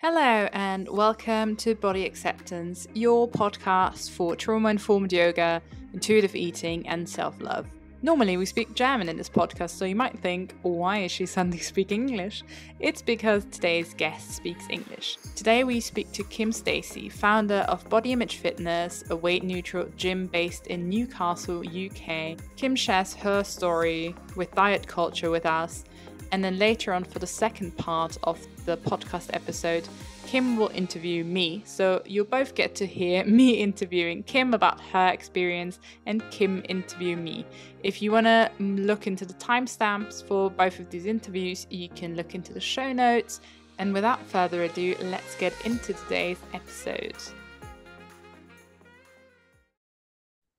Hello, and welcome to Body Acceptance, your podcast for trauma informed yoga, intuitive eating, and self love. Normally, we speak German in this podcast, so you might think, why is she suddenly speaking English? It's because today's guest speaks English. Today, we speak to Kim Stacey, founder of Body Image Fitness, a weight neutral gym based in Newcastle, UK. Kim shares her story with diet culture with us. And then later on, for the second part of the podcast episode, Kim will interview me. So you'll both get to hear me interviewing Kim about her experience and Kim interview me. If you want to look into the timestamps for both of these interviews, you can look into the show notes. And without further ado, let's get into today's episode.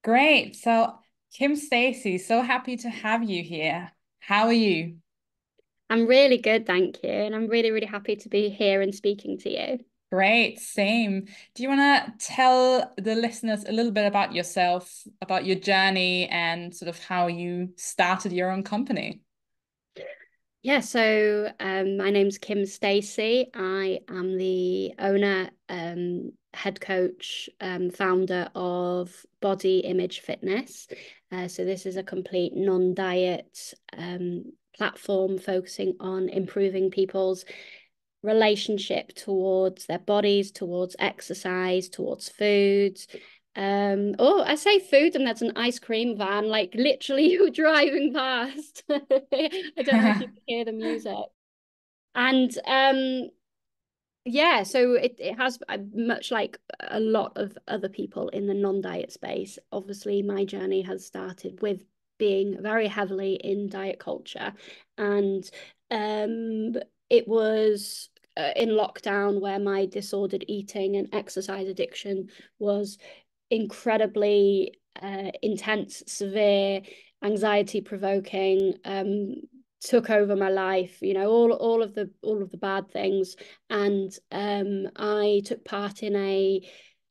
Great. So Kim Stacey, so happy to have you here. How are you? I'm really good, thank you. And I'm really, really happy to be here and speaking to you. Great, same. Do you want to tell the listeners a little bit about yourself, about your journey, and sort of how you started your own company? Yeah, so my name's Kim Stacey. I am the owner, head coach, founder of Body Image Fitness. So this is a complete non-diet platform focusing on improving people's relationship towards their bodies, towards exercise, towards foods. I say food, and there's an ice cream van, like literally you're driving past. I don't know if you can hear the music. And yeah, so it has much like a lot of other people in the non-diet space. Obviously, my journey has started with being very heavily in diet culture, and it was in lockdown where my disordered eating and exercise addiction was incredibly intense, severe, anxiety provoking, took over my life, you know, all of the bad things. And I took part in a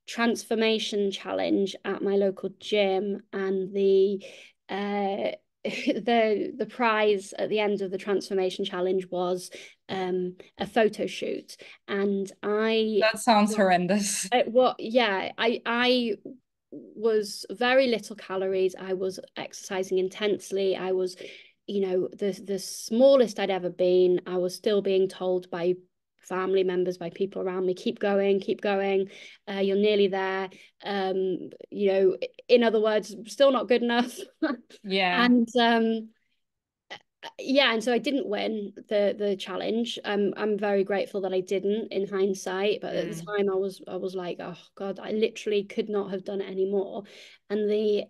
transformation challenge at my local gym, and the the prize at the end of the transformation challenge was a photo shoot. And That sounds horrendous. I was very little calories. I was exercising intensely. I was, you know, the smallest I'd ever been. I was still being told by family members, by people around me, keep going, you're nearly there. You know, in other words, still not good enough. Yeah. And yeah, and so I didn't win the challenge. I'm very grateful that I didn't in hindsight, but at the Mm. time I was like, oh God, I literally could not have done it anymore. And the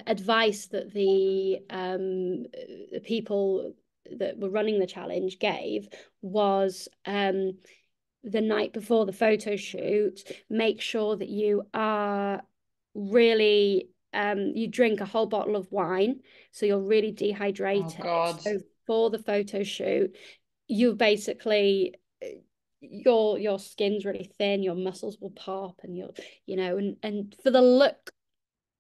advice that the people that were running the challenge gave was the night before the photo shoot, make sure that you are really you drink a whole bottle of wine, so you're really Oh dehydrated. God. So for the photo shoot, you basically your skin's really thin, your muscles will pop, and you'll, you know, and for the look,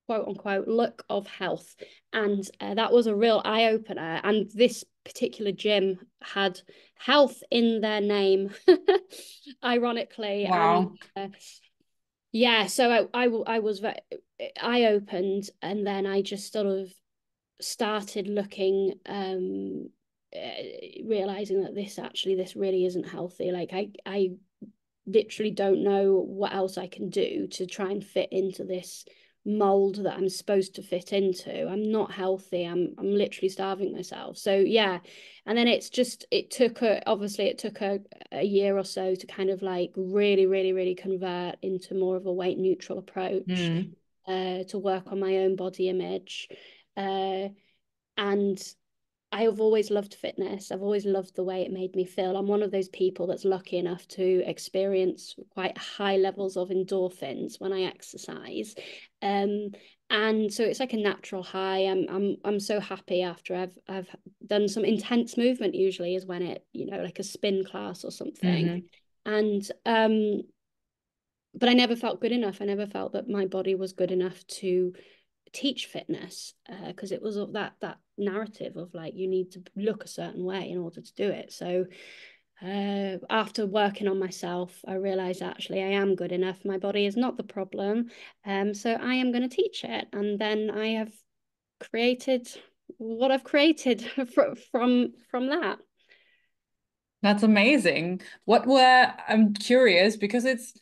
quote unquote, look of health. And that was a real eye opener. And this particular gym had health in their name, ironically. And Wow. yeah, so I was very eye opened, and then I just sort of started looking, realizing that this really isn't healthy. Like I literally don't know what else I can do to try and fit into this mold that I'm supposed to fit into. I'm not healthy. I'm literally starving myself. So yeah. And then it took a year or so to kind of like really, really, really convert into more of a weight neutral approach, Mm. to work on my own body image. Uh, and I have always loved fitness. I've always loved the way it made me feel. I'm one of those people that's lucky enough to experience quite high levels of endorphins when I exercise. Um, and so it's like a natural high. I'm so happy after I've done some intense movement, usually is when it, you know, like a spin class or something. Mm-hmm. And but I never felt good enough. I never felt that my body was good enough to teach fitness, because it was of that narrative of like you need to look a certain way in order to do it. So After working on myself, I realized actually I am good enough. My body is not the problem. So I am going to teach it. And then I have created what I've created from that. That's amazing. I'm curious because it's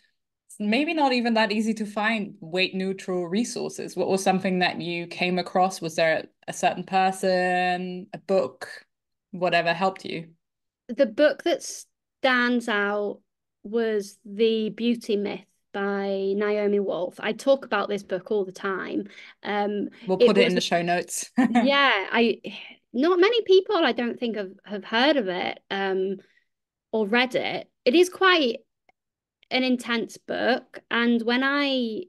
maybe not even that easy to find weight neutral resources. What was something that you came across? Was there a certain person, a book, whatever helped you? The book that stands out was The Beauty Myth by Naomi Wolf. I talk about this book all the time. We'll It put it was, in the show notes. yeah, not many people I don't think have heard of it or read it. It is quite an intense book, and when I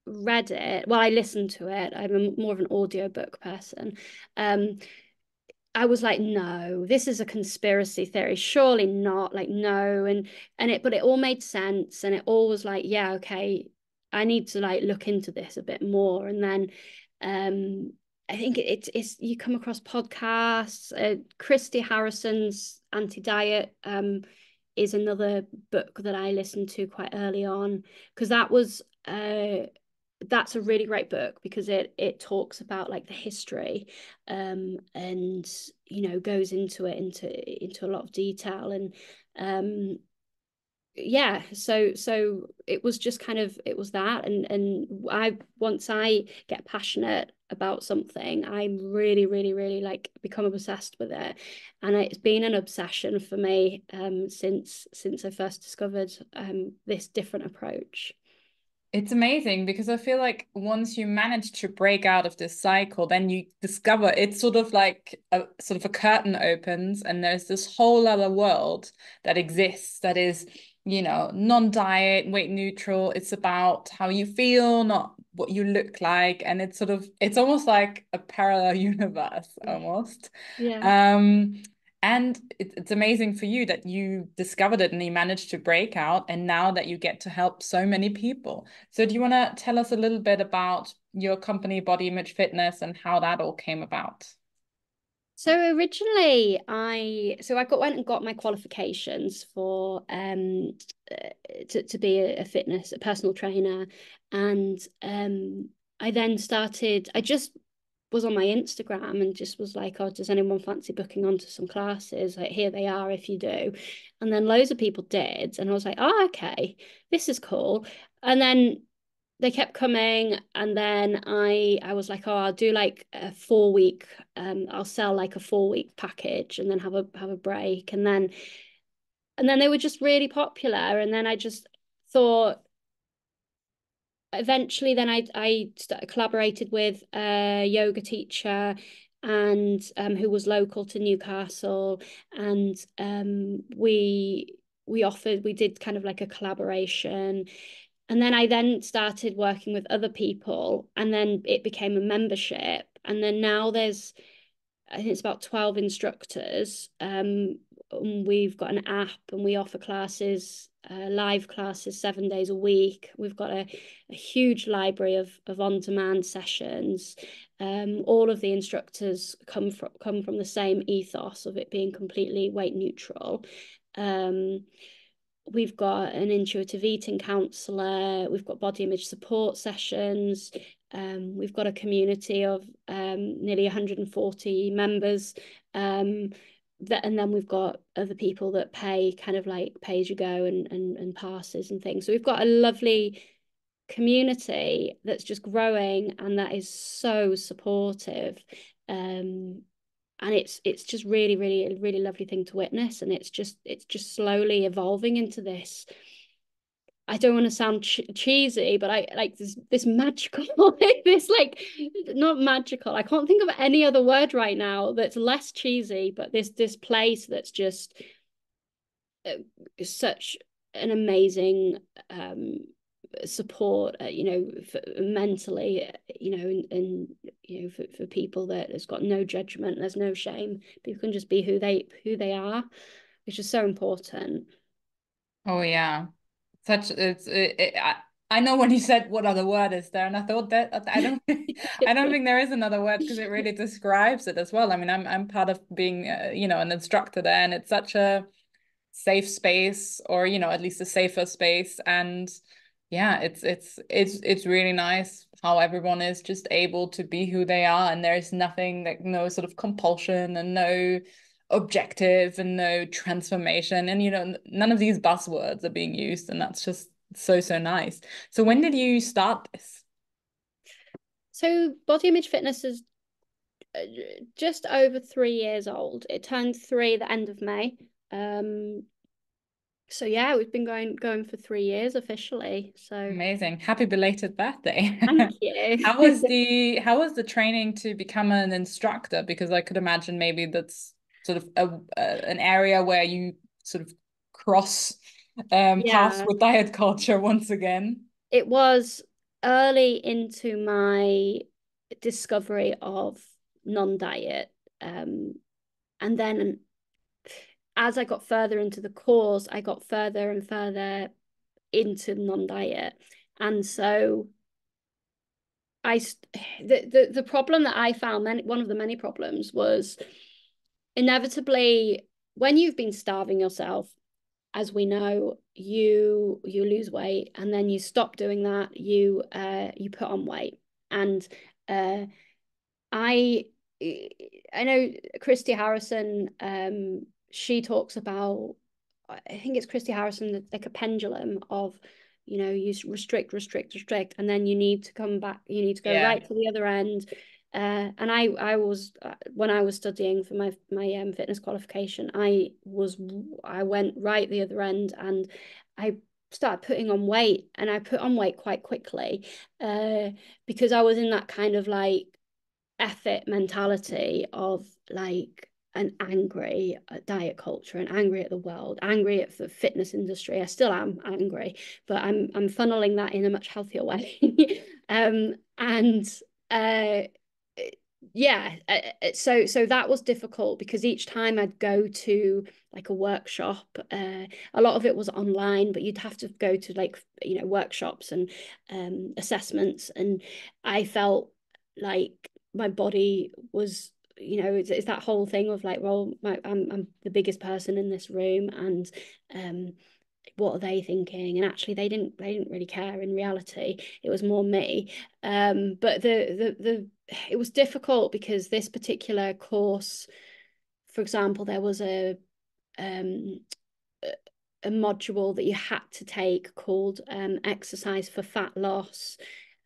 read it, well, I listened to it. I'm more of an audiobook person. Um, I was like, no, this is a conspiracy theory. Surely not. Like, no. But it all made sense. And it all was like, yeah, okay, I need to like look into this a bit more. And then I think it's you come across podcasts. Christy Harrison's Anti-Diet is another book that I listened to quite early on, because that's a really great book because it talks about like the history, and goes into a lot of detail. And yeah, so it was just kind of, it was that. And I once I get passionate about something, I really really really like become obsessed with it. And it's been an obsession for me since I first discovered this different approach. It's amazing because I feel like once you manage to break out of this cycle, then you discover it's sort of like a sort of a curtain opens and there's this whole other world that exists that is, non-diet, weight neutral. It's about how you feel, not what you look like. And it's almost like a parallel universe almost. Yeah. Um, and it's amazing for you that you discovered it and you managed to break out, and now that you get to help so many people. So do you want to tell us a little bit about your company, Body Image Fitness, and how that all came about? So originally, went and got my qualifications for to be a personal trainer. And I then started. I just was on my Instagram and just was like, oh, does anyone fancy booking onto some classes? Like, here they are if you do. And then loads of people did, and I was like, oh, okay, this is cool. And then they kept coming, and then I was like, oh, I'll do like a 4 week, I'll sell like a 4 week package and then have a break. And then they were just really popular. And then I just thought, eventually then I collaborated with a yoga teacher, and who was local to Newcastle. And we did kind of like a collaboration. And then I then started working with other people, and then it became a membership. And then now I think it's about 12 instructors. We've got an app, and we offer classes, live classes 7 days a week. We've got a huge library of on-demand sessions. All of the instructors come from the same ethos of it being completely weight neutral. We've got an intuitive eating counsellor. We've got body image support sessions. We've got a community of nearly 140 members. And then we've got other people that pay, kind of like pay as you go, and passes and things. So we've got a lovely community that's just growing and that is so supportive. And it's just really really a really lovely thing to witness. And it's just slowly evolving into this. I don't want to sound cheesy, but I like this magical this, like, not magical, I can't think of any other word right now that's less cheesy, but this place that's just such an amazing support, mentally, for people, that has got no judgment, there's no shame. People can just be who they are, which is so important. Oh yeah, such it's I know when you said what other word is there, and I thought that I don't I don't think there is another word because it really describes it as well. I mean, I'm part of being an instructor there, and it's such a safe space, or at least a safer space. And yeah, it's really nice how everyone is just able to be who they are, and there's nothing, like no sort of compulsion and no objective and no transformation, and none of these buzzwords are being used, and that's just so nice. So when did you start this? So body image fitness is just over 3 years old. It turned 3 the end of May. So yeah, we've been going for 3 years officially. So Amazing. Happy belated birthday. thank you. How was the training to become an instructor? Because I could imagine maybe that's sort of an area where you sort of cross paths Yeah, with diet culture once again. it was early into my discovery of non-diet. And then as I got further into the course, I got further and further into non-diet. And so I the problem that I found, one of the many problems, was inevitably when you've been starving yourself, as we know, you lose weight, and then you stop doing that, you put on weight. And uh I I know Christy Harrison, she talks about, I think it's Christy Harrison, like a pendulum of, you restrict, restrict, restrict, and then you need to come back, you need to go Yeah. right to the other end. And I was when I was studying for my fitness qualification, I went right the other end, and I started putting on weight, and I put on weight quite quickly, because I was in that kind of like effort mentality of like an angry at diet culture and angry at the world, angry at the fitness industry. I still am angry, but I'm funneling that in a much healthier way. And uh yeah, so that was difficult because each time I'd go to like a workshop, a lot of it was online, but you'd have to go to like workshops and assessments, and I felt like my body was, it's that whole thing of like, well, I'm the biggest person in this room, and what are they thinking? And actually they didn't really care. In reality, it was more me. But the it was difficult because this particular course, for example, there was um a module that you had to take called exercise for fat loss.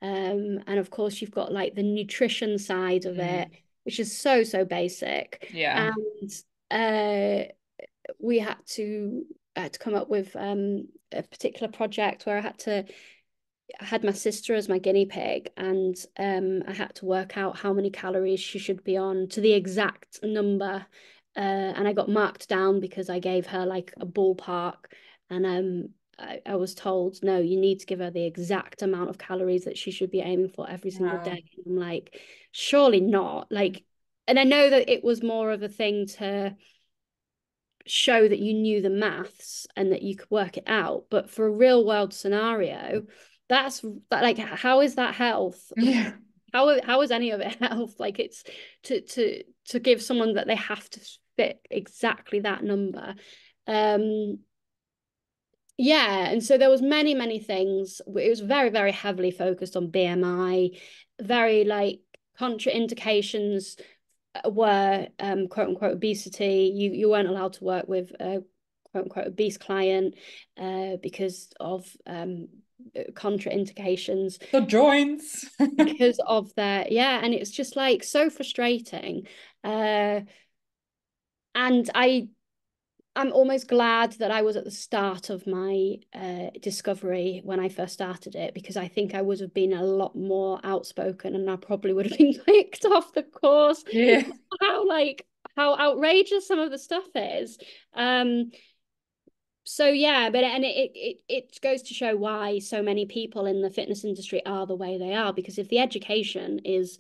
And of course you've got like the nutrition side of it, which is so basic. Yeah. And uh we had to come up with a particular project where I had my sister as my guinea pig, and I had to work out how many calories she should be on to the exact number. And I got marked down because I gave her like a ballpark, and I was told, no, you need to give her the exact amount of calories that she should be aiming for every single Wow. day. And I'm like, surely not. Like, and I know that it was more of a thing to show that you knew the maths and that you could work it out, but for a real world scenario, that's that, like, how is that health? Yeah. How is any of it health? Like, it's to give someone that they have to fit exactly that number. um yeah, and so there was many things. It was very heavily focused on BMI, very like contraindications were quote unquote obesity. You weren't allowed to work with a quote unquote obese client because of contraindications, The joints. because of their, yeah, and it's just like so frustrating. And I'm almost glad that I was at the start of my discovery when I first started it, because I think I would have been a lot more outspoken, and I probably would have been kicked off the course. Yeah. How like how outrageous some of the stuff is. So yeah, but and it goes to show why so many people in the fitness industry are the way they are, because if the education is,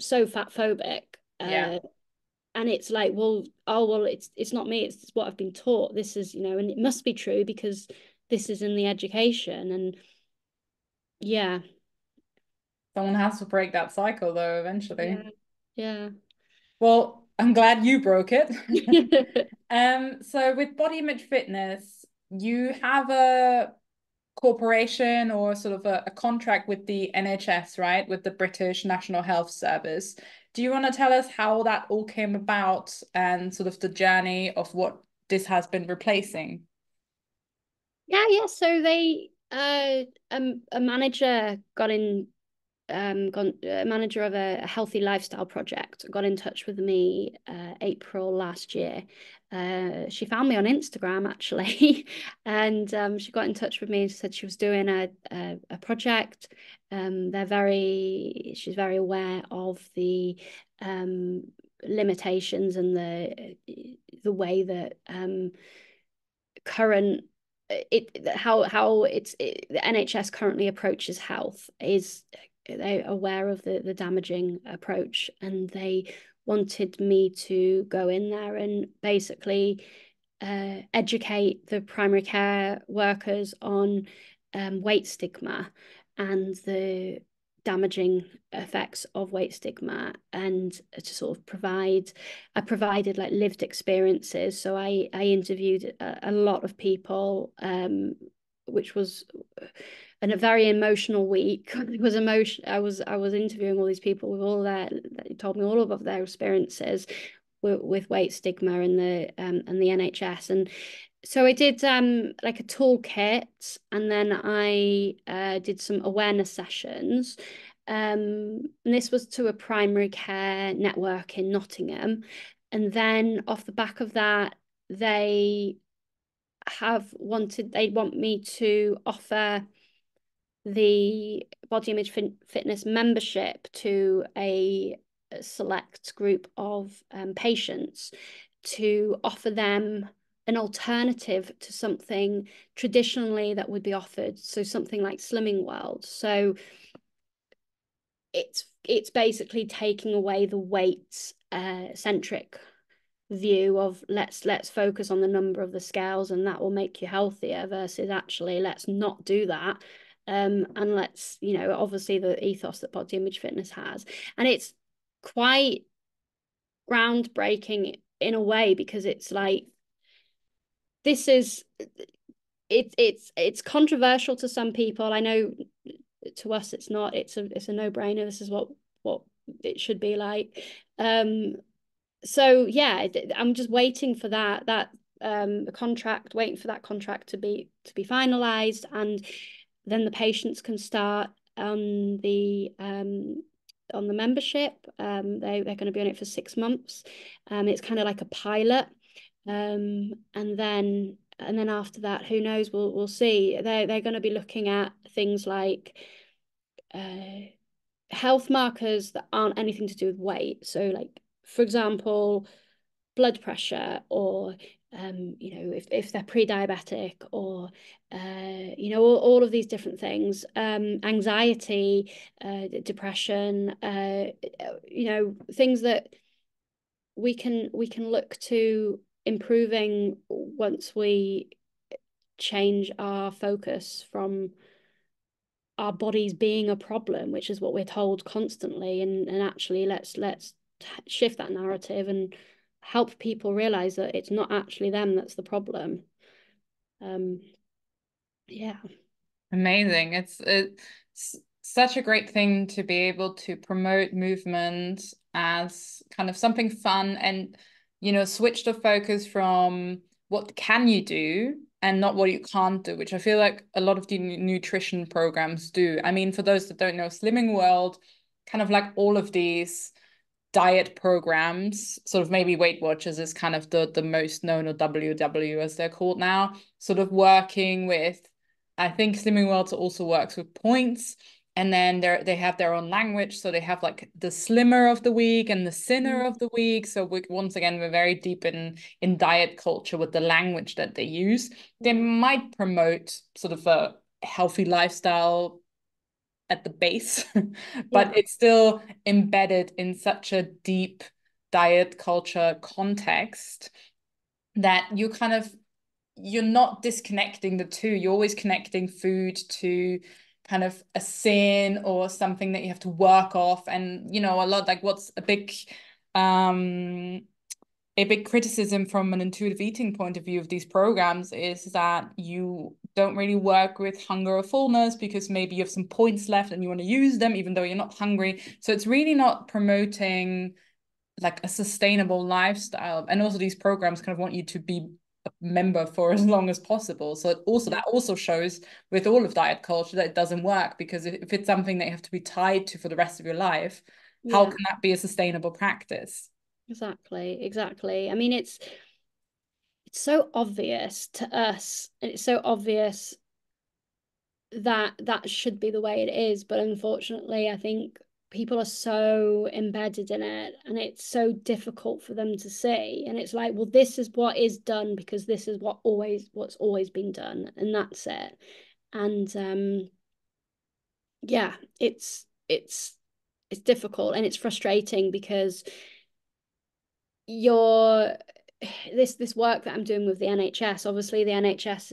so fat phobic, Yeah. and it's like, well, oh well, it's not me, it's what I've been taught, this is, and it must be true because this is in the education. And yeah. Someone has to break that cycle though, eventually. Yeah. Yeah. Well, I'm glad you broke it. So with Body Image Fitness, you have a corporation or sort of a contract with the NHS, right? With the British National Health Service. Do you want to tell us how that all came about and sort of the journey of what this has been replacing? Yeah. So they a manager got in gone a manager of a healthy lifestyle project got in touch with me April last year. She found me on Instagram actually, and she got in touch with me and said she was doing a project. She's very aware of the limitations and the way that current the NHS currently approaches health is they're aware of the damaging approach, and they wanted me to go in there and basically educate the primary care workers on weight stigma and the damaging effects of weight stigma, and to sort of I provided like lived experiences. So I interviewed a lot of people, which was a very emotional week. It was emotion. I was interviewing all these people with all that told me all of their experiences with weight stigma and the NHS. And so I did like a toolkit, and then I did some awareness sessions. And this was to a primary care network in Nottingham. And then off the back of that, they they want me to offer the Body Image Fitness membership to a select group of patients, to offer them an alternative to something traditionally that would be offered. So something like Slimming World. So it's basically taking away the weight centric view of let's focus on the number of the scales and that will make you healthier, versus actually let's not do that. And let's, obviously the ethos that Body Image Fitness has, and it's quite groundbreaking in a way, because it's like this is it's controversial to some people. I know to us it's not. It's a no-brainer. This is what it should be like. So yeah, I'm just waiting for that contract, waiting for that contract to be finalized, and then the patients can start on the membership. They're going to be on it for 6 months. It's kind of like a pilot, and then after that, who knows? We'll see. They're going to be looking at things like health markers that aren't anything to do with weight. So, like, for example, blood pressure, or if they're pre-diabetic, or all of these different things, anxiety, depression, things that we can look to improving once we change our focus from our bodies being a problem, which is what we're told constantly, and actually let's shift that narrative and help people realize that it's not actually them that's the problem. Yeah. Amazing. It's such a great thing to be able to promote movement as kind of something fun and, switch the focus from what can you do and not what you can't do, which I feel like a lot of the nutrition programs do. I mean, for those that don't know, Slimming World, kind of like all of these diet programs, sort of maybe Weight Watchers is kind of the most known, or WW as they're called now, sort of working with, I think Slimming World also works with points, and then they have their own language. So they have like the slimmer of the week and the sinner of the week. So once again, we're very deep in diet culture with the language that they use. They might promote sort of a healthy lifestyle at the base, but it's still embedded in such a deep diet culture context that you're not disconnecting the two. You're always connecting food to kind of a sin or something that you have to work off. And, a lot, like, what's a big a big criticism from an intuitive eating point of view of these programs is that you don't really work with hunger or fullness because maybe you have some points left and you want to use them even though you're not hungry. So it's really not promoting like a sustainable lifestyle. And also these programs kind of want you to be a member for as long as possible. So that also shows with all of diet culture that it doesn't work, because if it's something that you have to be tied to for the rest of your life, how can that be a sustainable practice? Exactly. I mean, it's so obvious to us, and it's so obvious that that should be the way it is, but unfortunately, I think people are so embedded in it, and it's so difficult for them to see. And it's like, well, this is what is done because this is what's always been done, and that's it. And yeah, it's difficult and it's frustrating because you're this work that I'm doing with the NHS. Obviously, the NHS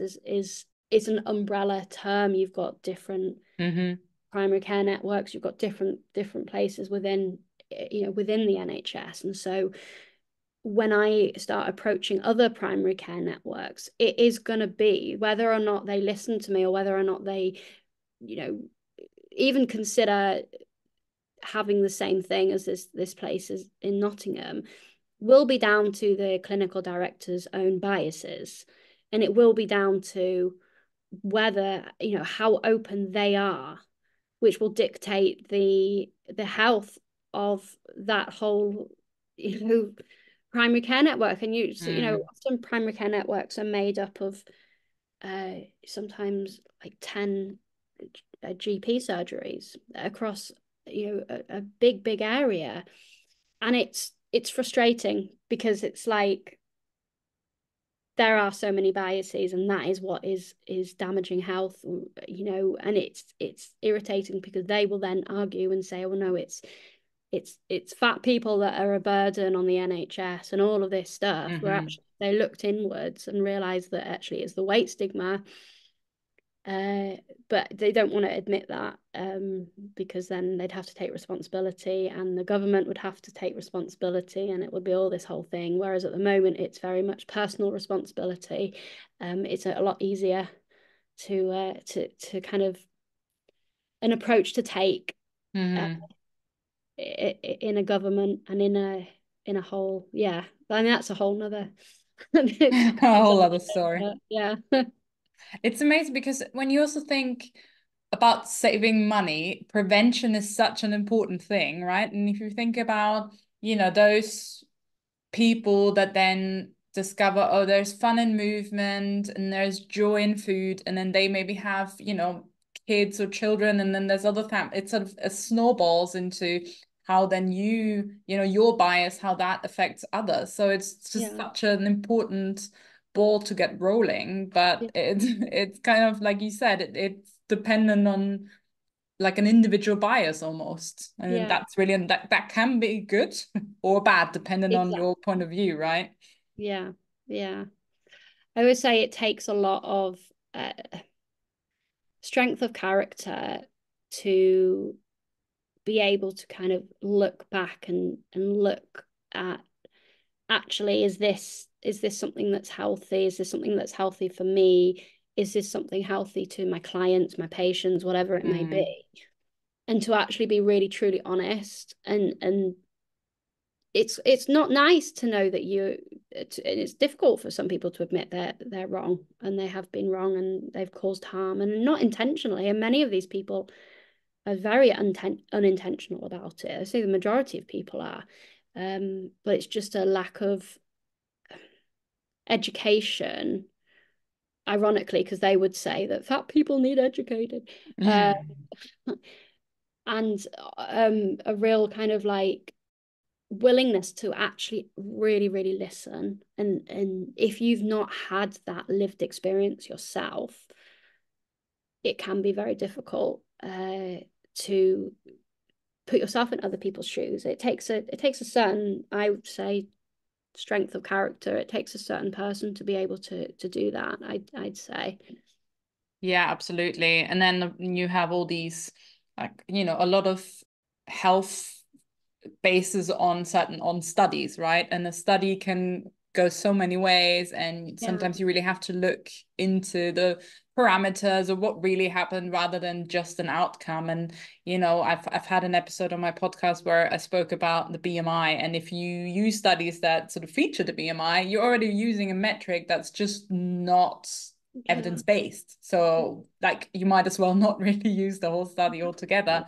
is an umbrella term. You've got different primary care networks. You've got different places within within the NHS, and so when I start approaching other primary care networks, it is going to be whether or not they listen to me or whether or not they, even consider having the same thing as this place is in Nottingham, will be down to the clinical director's own biases, and it will be down to whether how open they are, which will dictate the health of that whole primary care network. And often primary care networks are made up of sometimes like 10 GP surgeries across a big area, and it's frustrating because it's like there are so many biases, and that is what is damaging health, and it's irritating because they will then argue and say, oh no, it's fat people that are a burden on the NHS and all of this stuff, where actually they looked inwards and realized that actually it's the weight stigma. But they don't want to admit that, because then they'd have to take responsibility, and the government would have to take responsibility, and it would be all this whole thing. Whereas at the moment, it's very much personal responsibility. It's a lot easier to kind of an approach to take in a government and in a whole, yeah. I mean, that's a whole nother a whole other story. Yeah. It's amazing because when you also think about saving money, prevention is such an important thing, right? And if you think about, those people that then discover, oh, there's fun in movement and there's joy in food, and then they maybe have, kids or children, and then there's other it sort of snowballs into how then your bias, how that affects others. So it's just such an important ball to get rolling, but it's kind of like you said, it's dependent on like an individual bias almost, and that's really, and that can be good or bad depending on your point of view, right? Yeah I would say it takes a lot of strength of character to be able to kind of look back and look at, actually, is this something that's healthy? Is this something that's healthy for me? Is this something healthy to my clients, my patients, whatever it may be? And to actually be really truly honest, and it's not nice to know that it's difficult for some people to admit they're wrong, and they have been wrong, and they've caused harm, and not intentionally. And many of these people are very unintentional about it. I say the majority of people are, but it's just a lack of education, ironically, because they would say that fat people need educated. And a real kind of like willingness to actually really listen, and if you've not had that lived experience yourself, it can be very difficult to put yourself in other people's shoes. It takes a certain, I would say, strength of character. It takes a certain person to be able to do that, I'd say. Yeah, absolutely. And then you have all these, like, a lot of health bases on studies, right? And a study can go so many ways, and sometimes you really have to look into the parameters of what really happened rather than just an outcome. And I've had an episode on my podcast where I spoke about the BMI, and if you use studies that sort of feature the BMI, you're already using a metric that's just not evidence-based. So like you might as well not really use the whole study altogether.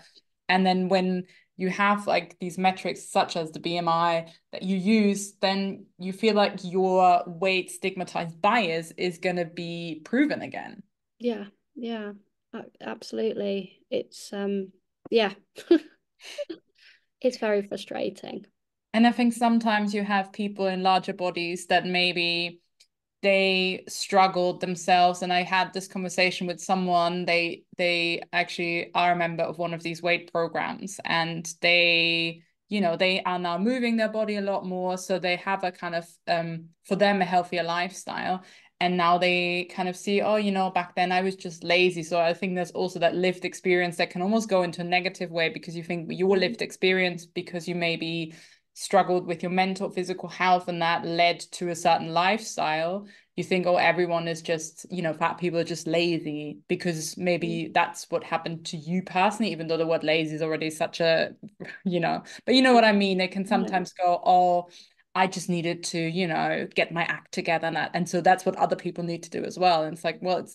And then when you have like these metrics such as the BMI that you use, then you feel like your weight stigmatized bias is going to be proven again. Yeah, absolutely. It's yeah. It's very frustrating. And I think sometimes you have people in larger bodies that maybe they struggled themselves. And I had this conversation with someone, they actually are a member of one of these weight programs, and they are now moving their body a lot more, so they have a kind of for them a healthier lifestyle. And now they kind of see, oh, back then I was just lazy. So I think there's also that lived experience that can almost go into a negative way, because you think your lived experience, because you maybe struggled with your mental, physical health, and that led to a certain lifestyle. You think, oh, everyone is just, fat people are just lazy, because maybe that's what happened to you personally, even though the word lazy is already such a, but you know what I mean? They can sometimes go, oh, I just needed to, get my act together. And so that's what other people need to do as well. And it's like, well,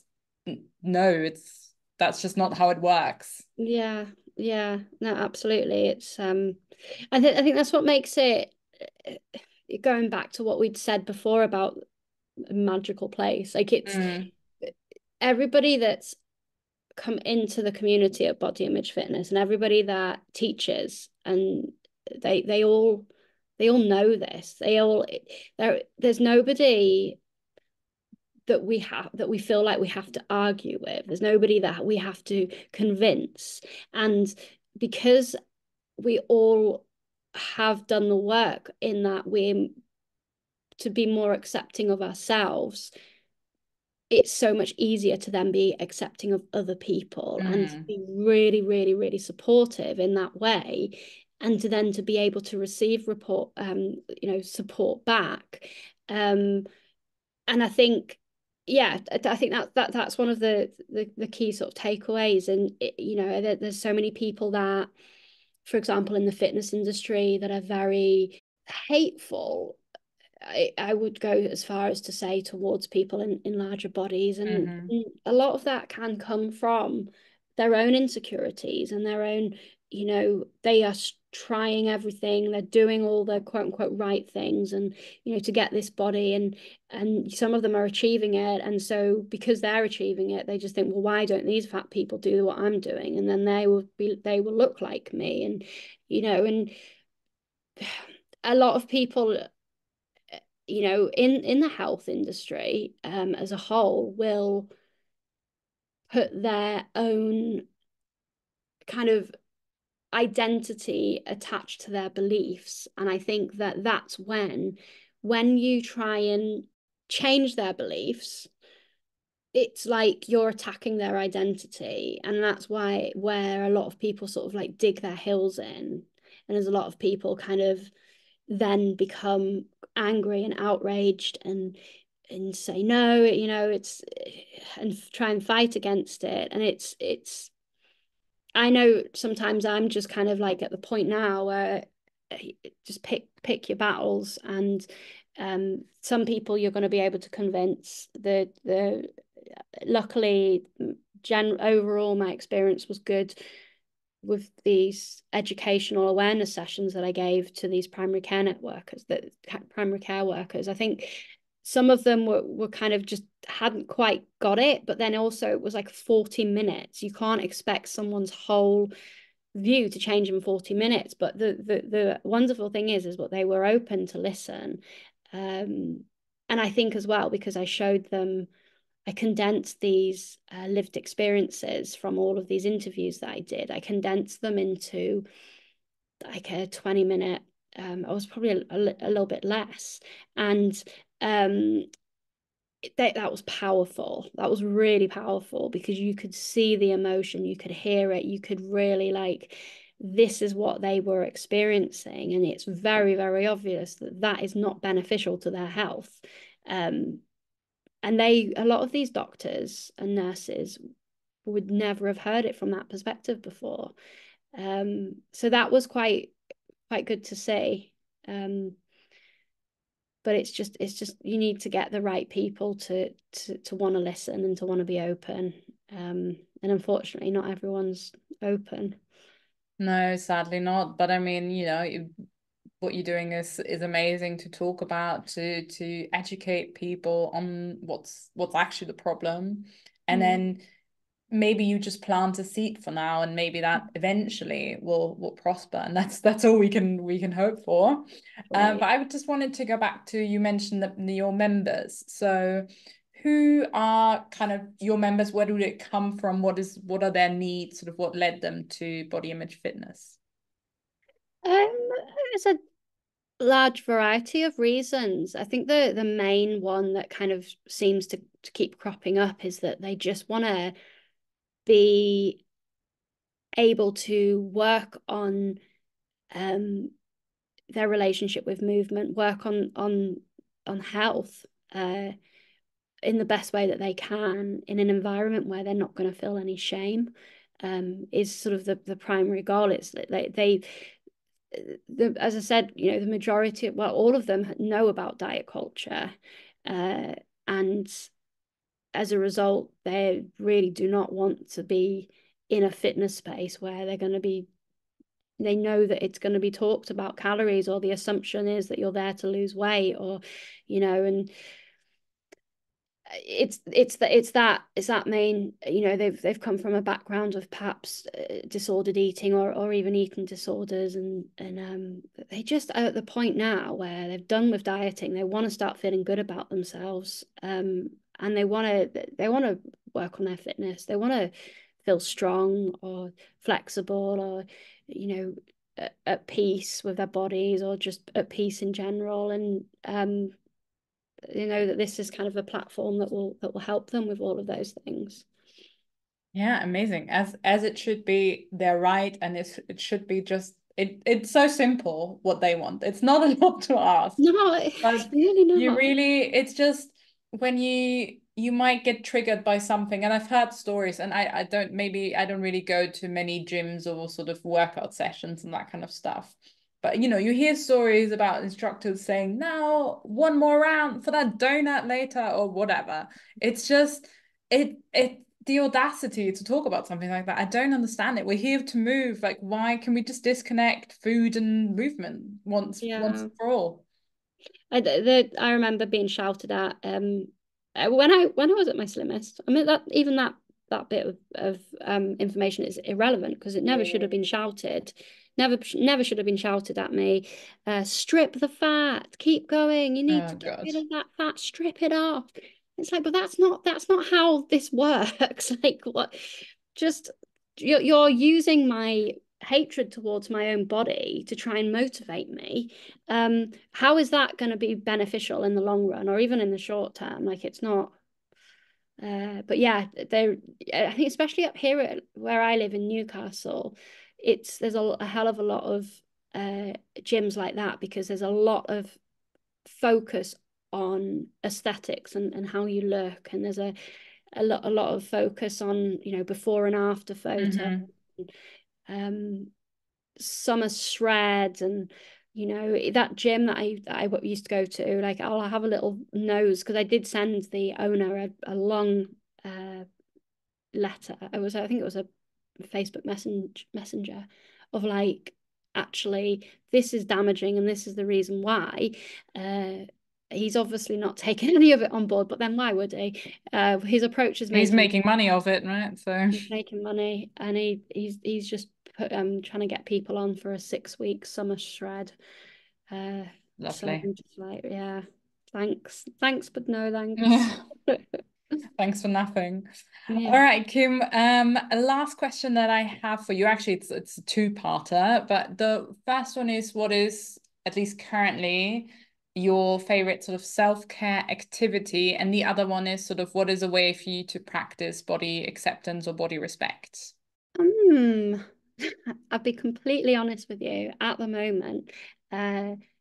that's just not how it works. Yeah, no, absolutely. It's I think that's what makes it, going back to what we'd said before about a magical place. Like it's everybody that's come into the community of body image fitness, and everybody that teaches, and they all know this. There's nobody that we feel like we have to argue with. There's nobody that we have to convince. And because we all have done the work in that we're to be more accepting of ourselves, it's so much easier to then be accepting of other people and to be really, really, really supportive in that way, and to then to be able to receive support back. And I think, I think that's one of the key sort of takeaways. And there's so many people that, for example, in the fitness industry, that are very hateful. I would go as far as to say towards people in larger bodies, and a lot of that can come from their own insecurities and their own, they are trying everything, they're doing all the quote unquote right things, and to get this body, and some of them are achieving it, and so because they're achieving it, they just think, well, why don't these fat people do what I'm doing, and then they will look like me, and and a lot of people in the health industry as a whole will put their own kind of identity attached to their beliefs. And I think that that's when you try and change their beliefs, it's like you're attacking their identity. And that's where a lot of people sort of like dig their heels in. And there's a lot of people kind of then become angry and outraged and say no, it's, and try and fight against it. And it's I know sometimes I'm just kind of like at the point now where just pick your battles, and some people you're going to be able to convince. The luckily overall my experience was good with these educational awareness sessions that I gave to these primary care workers. I think some of them were kind of just hadn't quite got it, but then also it was like 40 minutes. You can't expect someone's whole view to change in 40 minutes, but the wonderful thing is what they were open to listen. And I think as well, because I condensed these lived experiences from all of these interviews that I did. I condensed them into like a 20-minute, I was probably a little bit less. And that was powerful. That was really powerful, because you could see the emotion, you could hear it, you could really like this is what they were experiencing, and it's very, very obvious that that is not beneficial to their health. And a lot of these doctors and nurses would never have heard it from that perspective before. So that was quite good to see. But it's just you need to get the right people to want to listen and to want to be open. And unfortunately, not everyone's open. No, sadly not. But I mean, what you're doing is amazing, to talk about, to educate people on what's actually the problem, and then maybe you just plant a seed for now, and maybe that eventually will prosper, and that's all we can hope for. But I just wanted to go back to, you mentioned that your members. So who are kind of your members? Where do they come from? What are their needs? Sort of what led them to body image fitness? It's a large variety of reasons. I think the main one that kind of seems to keep cropping up is that they just want to be able to work on their relationship with movement, work on health in the best way that they can, in an environment where they're not going to feel any shame, is sort of the primary goal. It's that as I said, the majority, well, all of them know about diet culture, and as a result, they really do not want to be in a fitness space where they know that it's going to be talked about calories, or the assumption is that you're there to lose weight, or and it's that main, they've come from a background of perhaps disordered eating, or even eating disorders, and they just are at the point now where they've done with dieting. They want to start feeling good about themselves, and they want to work on their fitness. They want to feel strong or flexible, or at peace with their bodies, or just at peace in general. And that this is kind of a platform that will help them with all of those things. Yeah, amazing. As it should be. They're right, and it should be just it's so simple what they want. It's not a lot to ask. No, it's But really not. it's just when you might get triggered by something, and I've heard stories, and I don't really go to many gyms or sort of workout sessions and that kind of stuff. But you hear stories about instructors saying, now one more round for that donut later, or whatever. It's just the audacity to talk about something like that. I don't understand it. We're here to move. Like, why can we just disconnect food and movement once for all? I remember being shouted at when I was at my slimmest. I mean, that bit of information is irrelevant, because it never should have been shouted. Never should have been shouted at me. Strip the fat, keep going. You need to get rid of that fat, strip it off. It's like, but that's not how this works. Like, what? Just you're using my hatred towards my own body to try and motivate me. How is that going to be beneficial in the long run, or even in the short term? Like, it's not. But yeah, I think especially up here where I live in Newcastle, there's a hell of a lot of gyms like that, because there's a lot of focus on aesthetics and how you look, and there's a lot of focus on before and after photo. Summer shreds, and that gym that I used to go to, like, I'll have a little nose, because I did send the owner a long letter. I think it was a Facebook messenger of, like, actually, this is damaging and this is the reason why. He's obviously not taking any of it on board, but then why would he? His approach is he's making money of it, right? So he's making money, and he's just trying to get people on for a 6-week summer shred. Lovely. So I'm just like, yeah, thanks, but no thanks. Yeah. Thanks for nothing. Yeah. All right, Kim. A last question that I have for you. Actually, it's a two-parter, but the first one is, what is, at least currently, your favorite sort of self-care activity? And the other one is sort of, what is a way for you to practice body acceptance or body respect? I'll be completely honest with you. At the moment,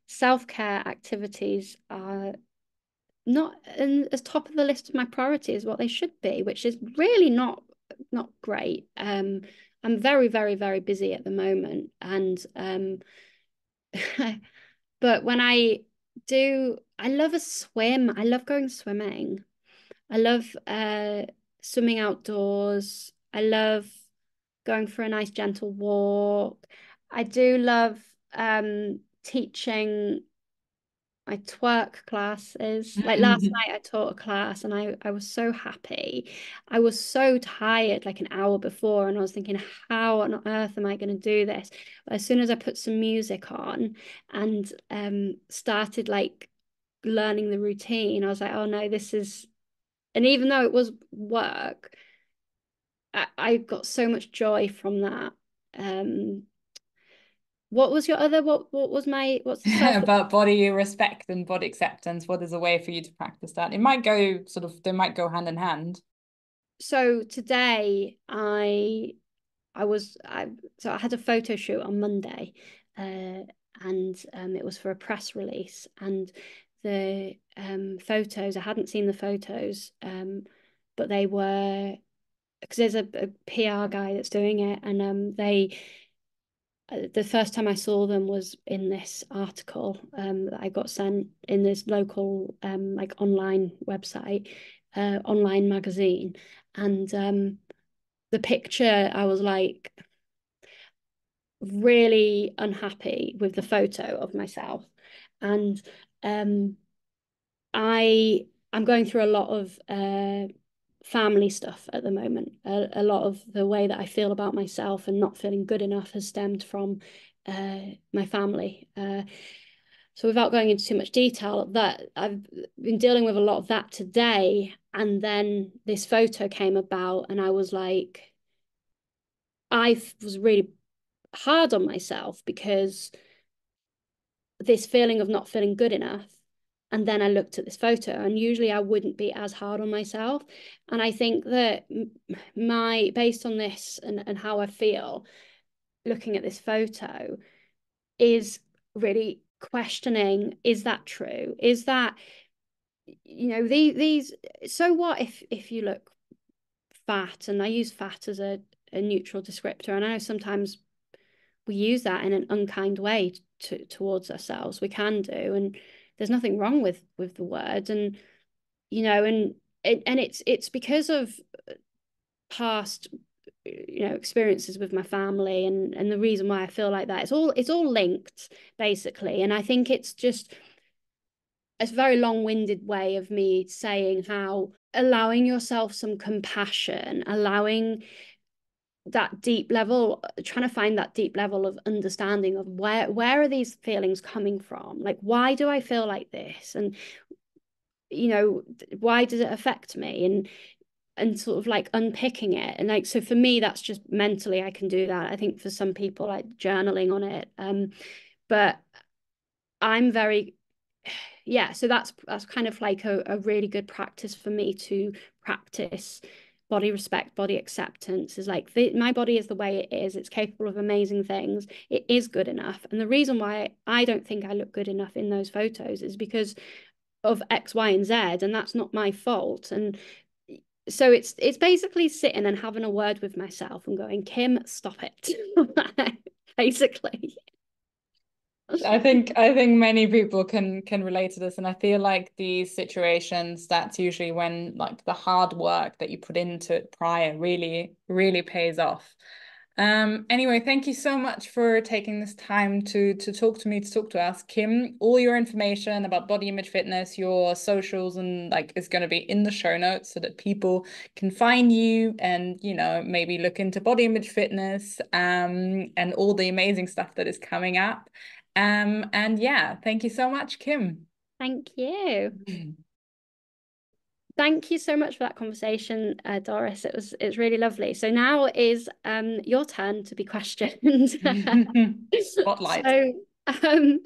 self-care activities are not as top of the list of my priorities what they should be, which is really not great. I'm very, very, very busy at the moment, and but when I do, I love a swim. I love going swimming. I love swimming outdoors. I love going for a nice gentle walk. I do love teaching my twerk classes. Like last night I taught a class and I was so happy. I was so tired like an hour before and I was thinking, how on earth am I going to do this? But as soon as I put some music on and started like learning the routine, I was like, oh no, this is, and even though it was work, I got so much joy from that. What was your other, what's the self? About body respect and body acceptance, what is a way for you to practice that? It might go sort of, they might go hand in hand. So today so I had a photo shoot on Monday, and it was for a press release, and the photos, I hadn't seen the photos, but they were, because there's a PR guy that's doing it, and the first time I saw them was in this article that I got sent in this local like online website, online magazine, and the picture, I was like really unhappy with the photo of myself, and um, I'm going through a lot of family stuff at the moment. A lot of the way that I feel about myself and not feeling good enough has stemmed from my family. So without going into too much detail, that I've been dealing with a lot of that today, and then this photo came about, and I was like, I was really hard on myself because this feeling of not feeling good enough. And then I looked at this photo, and usually I wouldn't be as hard on myself. And I think that based on this and how I feel looking at this photo, is really questioning, is that true? Is that, these, so what if you look fat? And I use fat as a neutral descriptor. And I know sometimes we use that in an unkind way towards ourselves. We can do, and there's nothing wrong with the word. And it's because of past experiences with my family, and the reason why I feel like that, it's all linked basically. And I think it's just a very long-winded way of me saying how allowing yourself some compassion, allowing that deep level, trying to find that deep level of understanding of where are these feelings coming from? Like, why do I feel like this? And why does it affect me? And sort of like unpicking it. And like, so for me, that's just mentally I can do that. I think for some people, like journaling on it. But I'm very, yeah, so that's kind of like a really good practice for me to practice body respect, body acceptance. Is like, my body is the way it is. It's capable of amazing things. It is good enough. And the reason why I don't think I look good enough in those photos is because of X, Y, and Z, and that's not my fault. And so it's basically sitting and having a word with myself and going, Kim, stop it. Basically. I think many people can relate to this, and I feel like these situations, that's usually when like the hard work that you put into it prior really really pays off. Anyway, thank you so much for taking this time to talk to me, to talk to us, Kim. All your information about body image fitness, your socials, and like is going to be in the show notes so that people can find you and maybe look into body image fitness and all the amazing stuff that is coming up. And yeah, thank you so much, Kim. Thank you. Thank you so much for that conversation, Doris. It's really lovely. So now is your turn to be questioned. Spotlight. So Um,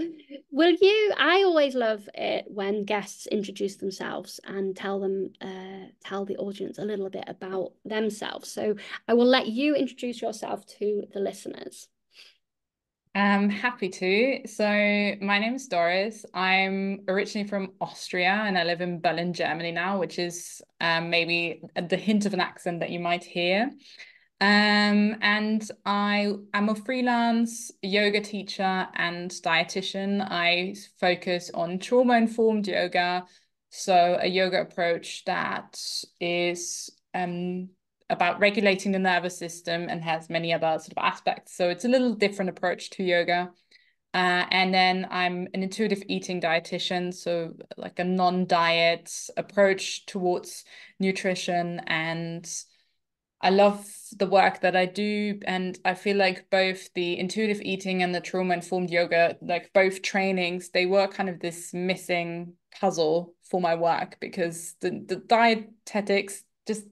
I always love it when guests introduce themselves and tell the audience a little bit about themselves. So I will let you introduce yourself to the listeners. Happy to. So my name is Doris. I'm originally from Austria and I live in Berlin, Germany now, which is maybe the hint of an accent that you might hear. And I am a freelance yoga teacher and dietitian. I focus on trauma-informed yoga, so a yoga approach that is about regulating the nervous system and has many other sort of aspects. So it's a little different approach to yoga. And then I'm an intuitive eating dietitian, so like a non-diet approach towards nutrition. And I love the work that I do. And I feel like both the intuitive eating and the trauma-informed yoga, like both trainings, they were kind of this missing puzzle for my work because the dietetics just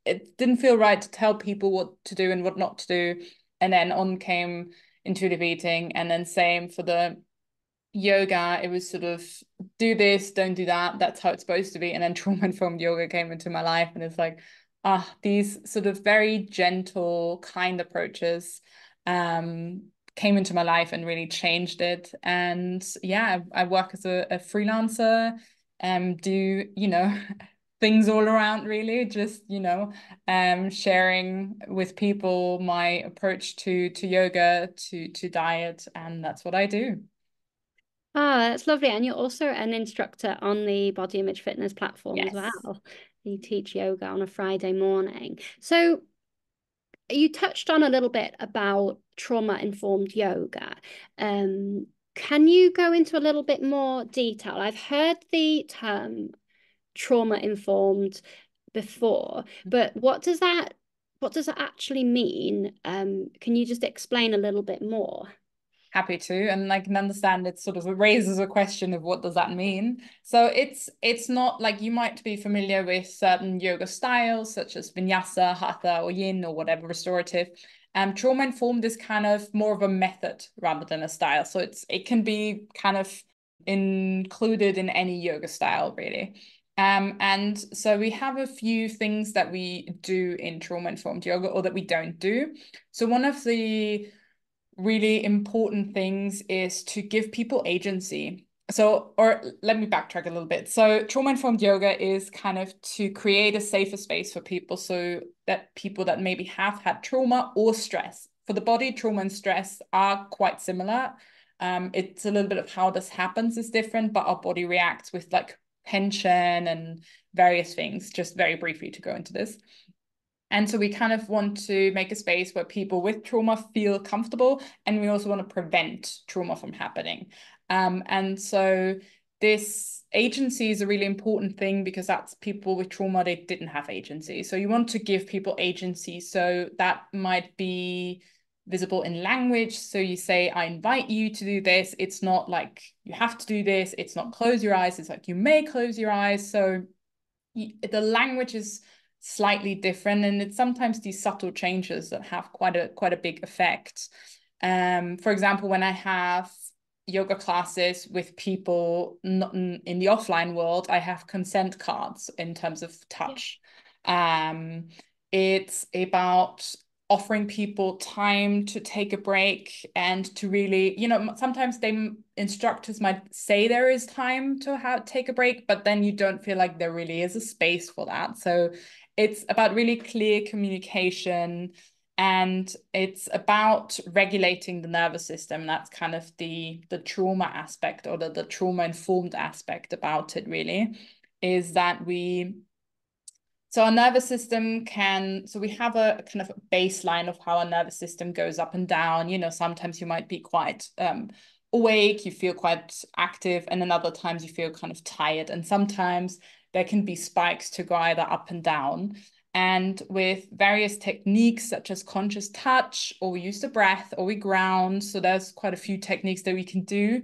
it didn't feel right to tell people what to do and what not to do. And then on came intuitive eating, and then same for the yoga. It was sort of do this, don't do that. That's how it's supposed to be. And then trauma-informed yoga came into my life, and it's like, these sort of very gentle, kind approaches came into my life and really changed it. And yeah, I work as a freelancer, do, things all around really, just, sharing with people my approach to yoga, to diet, and that's what I do. Ah, that's lovely. And you're also an instructor on the Body Image Fitness platform as Yes. well. You teach yoga on a Friday morning. So you touched on a little bit about trauma-informed yoga. Can you go into a little bit more detail? I've heard the term trauma-informed before, but what does that actually mean? Can you just explain a little bit more? Happy to, and I can understand it sort of raises a question of what does that mean. So it's not like you might be familiar with certain yoga styles such as vinyasa, hatha, or yin, or whatever restorative. Trauma informed is kind of more of a method rather than a style. So it can be kind of included in any yoga style really. And so we have a few things that we do in trauma informed yoga or that we don't do. So one of the really important things is to give people agency. So, or let me backtrack a little bit. So, trauma-informed yoga is kind of to create a safer space for people so that people that maybe have had trauma or stress. For the body, trauma and stress are quite similar. It's a little bit of how this happens is different, but our body reacts with like tension and various things, just very briefly to go into this. And so we kind of want to make a space where people with trauma feel comfortable, and we also want to prevent trauma from happening. And so this agency is a really important thing because that's people with trauma, they didn't have agency. So you want to give people agency. So that might be visible in language. So you say, I invite you to do this. It's not like you have to do this. It's not close your eyes. It's like you may close your eyes. So the language is slightly different, and it's sometimes these subtle changes that have quite a big effect. For example, when I have yoga classes with people not in the offline world, I have consent cards in terms of touch. It's about offering people time to take a break and to really, sometimes instructors might say there is time to take a break, but then you don't feel like there really is a space for that. So it's about really clear communication, and it's about regulating the nervous system. That's kind of the trauma aspect, or the trauma-informed aspect about it really, is that so our nervous system so we have a kind of baseline of how our nervous system goes up and down. Sometimes you might be quite awake, you feel quite active, and then other times you feel kind of tired. And sometimes there can be spikes to go either up and down. And with various techniques such as conscious touch, or we use the breath, or we ground. So there's quite a few techniques that we can do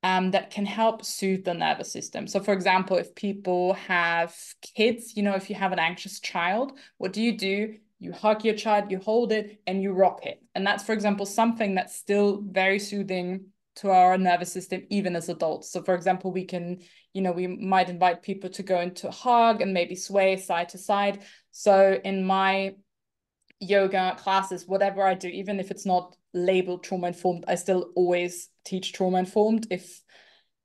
that can help soothe the nervous system. So for example, if people have kids, if you have an anxious child, what do? You hug your child, you hold it, and you rock it. And that's, for example, something that's still very soothing to our nervous system even as adults. So for example, we can, we might invite people to go into a hug and maybe sway side to side. So in my yoga classes, whatever I do, even if it's not labeled trauma informed, I still always teach trauma informed.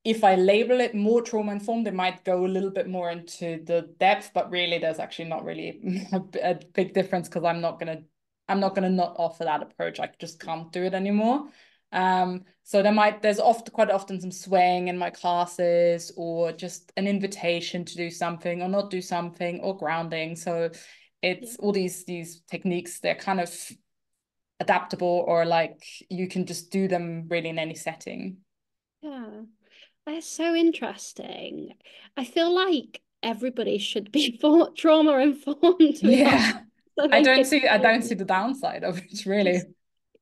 If I label it more trauma informed, it might go a little bit more into the depth, but really there's actually not really a big difference, because I'm not gonna not offer that approach. I just can't do it anymore. So there's quite often some swaying in my classes, or just an invitation to do something or not do something, or grounding. So it's all these techniques, they're kind of adaptable, or like you can just do them really in any setting. Yeah. That's so interesting. I feel like everybody should be trauma informed, to be honest. Yeah. I I think don't it's see I don't see really, the downside of it, really.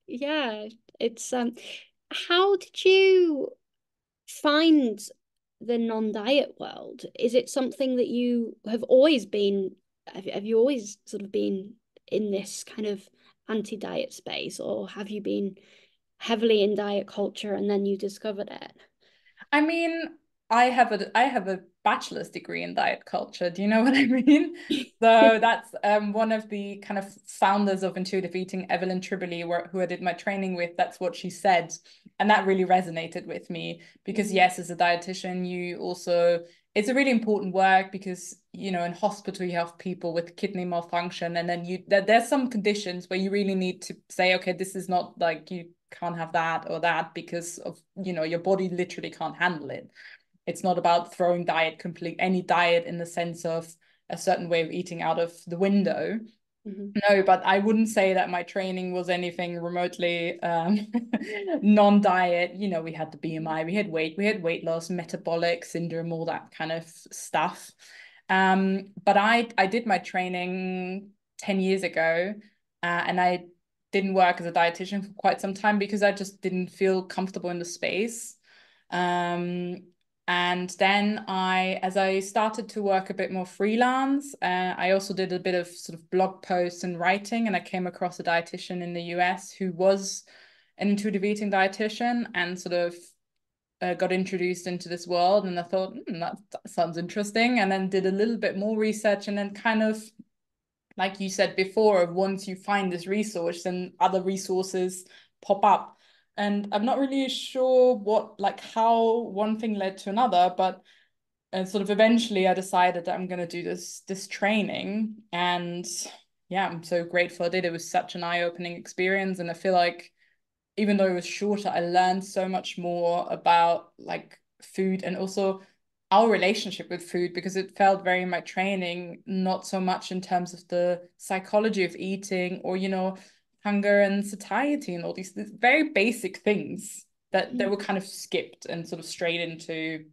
yeah, it's how did you find the non-diet world? Is it something that you have always been, have you always sort of been in this kind of anti-diet space, or have you been heavily in diet culture and then you discovered it? I mean, I have a bachelor's degree in diet culture. Do you know what I mean? So that's one of the kind of founders of intuitive eating, Evelyn Tribole, who I did my training with. That's what she said, and that really resonated with me, because Mm, yes, as a dietitian, you also, it's a really important work, because in hospital you have people with kidney malfunction, and then there's some conditions where you really need to say, okay, this is not, like, you can't have that or that, because of your body literally can't handle it. It's not about throwing any diet in the sense of a certain way of eating out of the window. mhm. No, but I wouldn't say that my training was anything remotely non-diet. We had the BMI, we had weight loss, metabolic syndrome, all that kind of stuff. But I did my training 10 years ago, and I didn't work as a dietitian for quite some time, because I just didn't feel comfortable in the space. Um, and then as I started to work a bit more freelance, I also did a bit of sort of blog posts and writing, and I came across a dietitian in the US who was an intuitive eating dietitian, and sort of got introduced into this world. And I thought, that sounds interesting. And then did a little bit more research, and then kind of, like you said before, once you find this resource, then other resources pop up. And I'm not really sure how one thing led to another, but sort of eventually I decided that I'm going to do this training. And yeah, I'm so grateful I did. It was such an eye-opening experience. And I feel like, even though it was shorter, I learned so much more about like food, and also our relationship with food, because it felt very in my training, not so much in terms of the psychology of eating, or hunger and satiety, and all these very basic things that were kind of skipped, and sort of straight into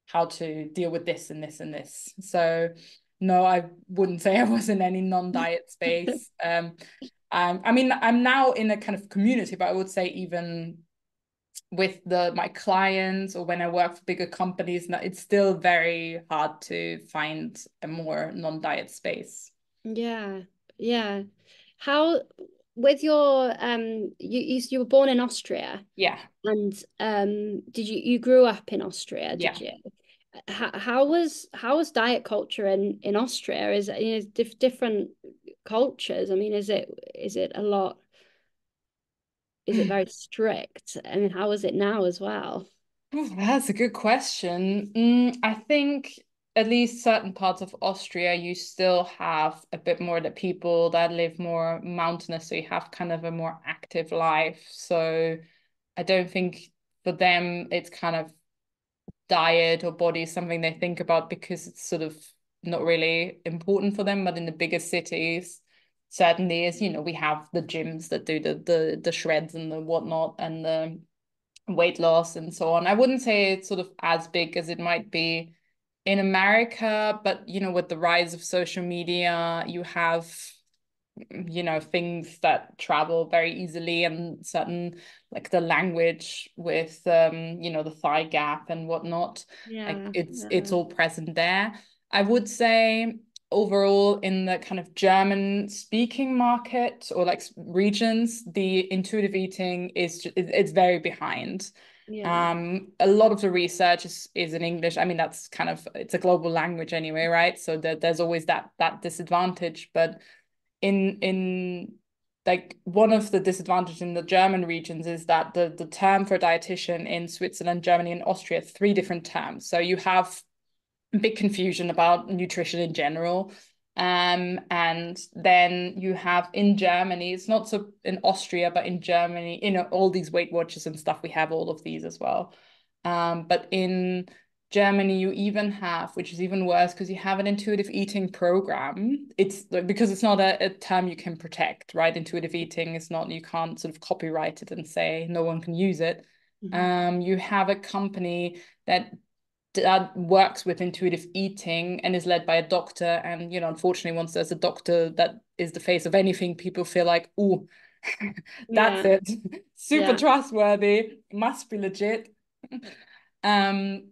how to deal with this and this and this. So no, I wouldn't say I was in any non-diet space. I mean, I'm now in a kind of community, but I would say even with my clients, or when I work for bigger companies, it's still very hard to find a more non-diet space. Yeah, yeah. How with your you were born in Austria, Yeah, and did you grew up in Austria, yeah. did you? How was diet culture in Austria? Is it, different cultures? I mean, is it a lot? Is it very strict? I mean, how is it now as well? Ooh, that's a good question. I think at least certain parts of Austria, you still have a bit more the people that live more mountainous, so you have kind of a more active life. So I don't think for them it's kind of diet or body is something they think about, because it's sort of not really important for them. But in the bigger cities, certainly is, we have the gyms that do the shreds and the whatnot, and the weight loss and so on. I wouldn't say it's sort of as big as it might be in America, but with the rise of social media, you have things that travel very easily, and certain, like the language with the thigh gap and whatnot, like Yeah, it's all present there. I would say overall, in the kind of German speaking market, or like regions, the intuitive eating it's very behind. Yeah. A lot of the research is in English. I mean, that's kind of, it's a global language anyway, right? So there's always that disadvantage. But in like one of the disadvantages in the German regions is that the term for dietitian in Switzerland, Germany, and Austria, 3 different terms. So you have big confusion about nutrition in general. And then you have in Germany, it's not so in Austria, but in Germany, all these Weight Watchers and stuff, we have all of these as well. But in Germany, you even have, which is even worse, because you have an intuitive eating program. It's because it's not a term you can protect, right? Intuitive eating is not, you can't sort of copyright it and say no one can use it. You have a company that works with intuitive eating and is led by a doctor. And, unfortunately, once there's a doctor that is the face of anything, people feel like, oh, that's Yeah. it. Super Yeah. trustworthy, must be legit. Um,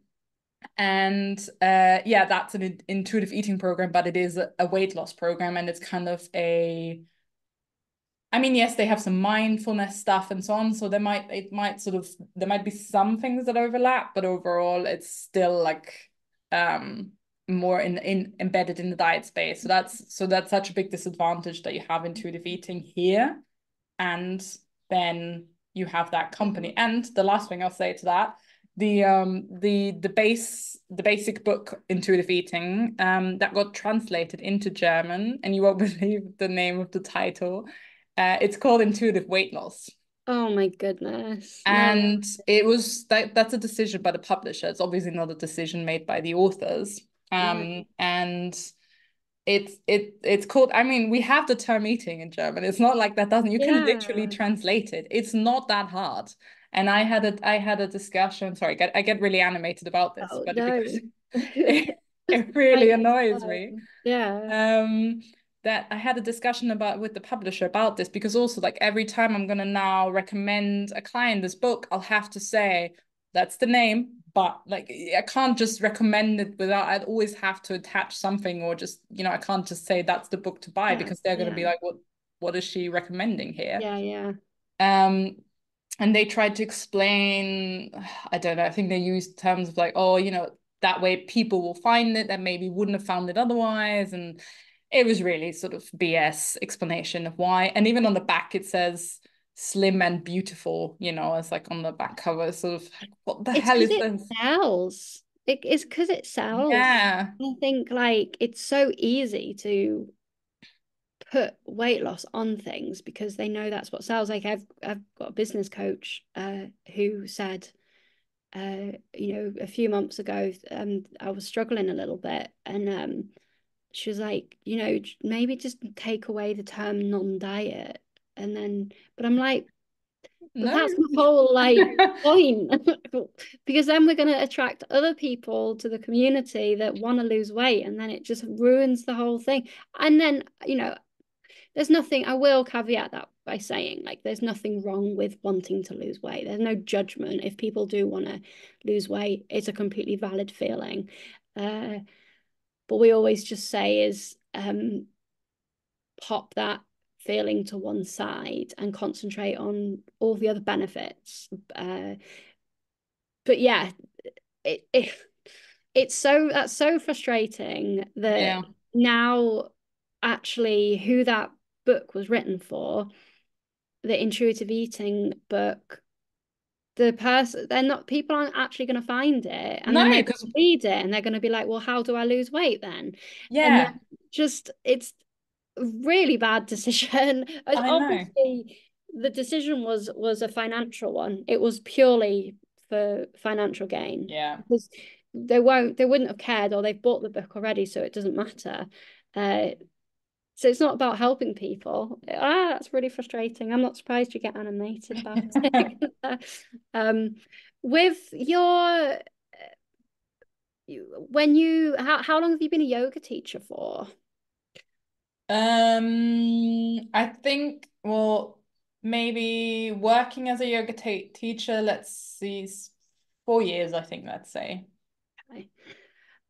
and yeah, that's an intuitive eating program, but it is a weight loss program. And it's kind of I mean, yes, they have some mindfulness stuff and so on. So there might be some things that overlap, but overall it's still like more in embedded in the diet space. So that's such a big disadvantage that you have intuitive eating here. And then you have that company. And the last thing I'll say to that, the basic book Intuitive Eating that got translated into German, and you won't believe the name of the title. It's called Intuitive Weight Loss. Oh my goodness. No. And it was that's a decision by the publisher. It's obviously not a decision made by the authors. Yeah. And it's called, I mean, we have the term eating in German. It's not like that doesn't, you can literally Yeah. translate it. It's not that hard. And I had a discussion. Sorry, I get really animated about this, Oh but because no. it really Rightly annoys me. so. Yeah. Um, that I had a discussion about with the publisher about this, because also like every time I'm gonna now recommend a client this book, I'll have to say that's the name, but like I can't just recommend it without, I'd always have to attach something, or just, I can't just say that's the book to buy, Yeah. because they're gonna Yeah. be like, what is she recommending here? Yeah. Yeah. Um, and they tried to explain, I don't know, I think they used terms of like, oh, that way people will find it that maybe wouldn't have found it otherwise. And it was really sort of BS explanation of why. And even on the back, it says slim and beautiful, as like on the back cover, sort of like, what the It's hell because is it this? sells. It's because it sells. Yeah. I think like it's so easy to put weight loss on things because they know that's what sells. Like I've got a business coach who said a few months ago I was struggling a little bit and she was like, maybe just take away the term non-diet and then but I'm like, but No. that's the whole like point because then we're going to attract other people to the community that want to lose weight and then it just ruins the whole thing. And then, there's nothing, I will caveat that by saying, like, there's nothing wrong with wanting to lose weight. There's no judgment. If people do want to lose weight, it's a completely valid feeling. But we always just say is pop that feeling to one side and concentrate on all the other benefits. But yeah, it, it that's so frustrating that Yeah. now actually who that book was written for, the intuitive eating book, the person they're not people aren't actually going to find it and No, then they're going because to read it and they're going to be like, well, how do I lose weight then? And then yeah, just it's a really bad decision. As I know. obviously the decision was a financial one. It was purely for financial gain Yeah. because they wouldn't have cared or they've bought the book already, so it doesn't matter. Uh, so it's not about helping people. That's really frustrating. I'm not surprised you get animated about it. um, with your how long have you been a yoga teacher for? I think, well, maybe working as a yoga teacher, let's see, 4 years, I think, let's say. Okay.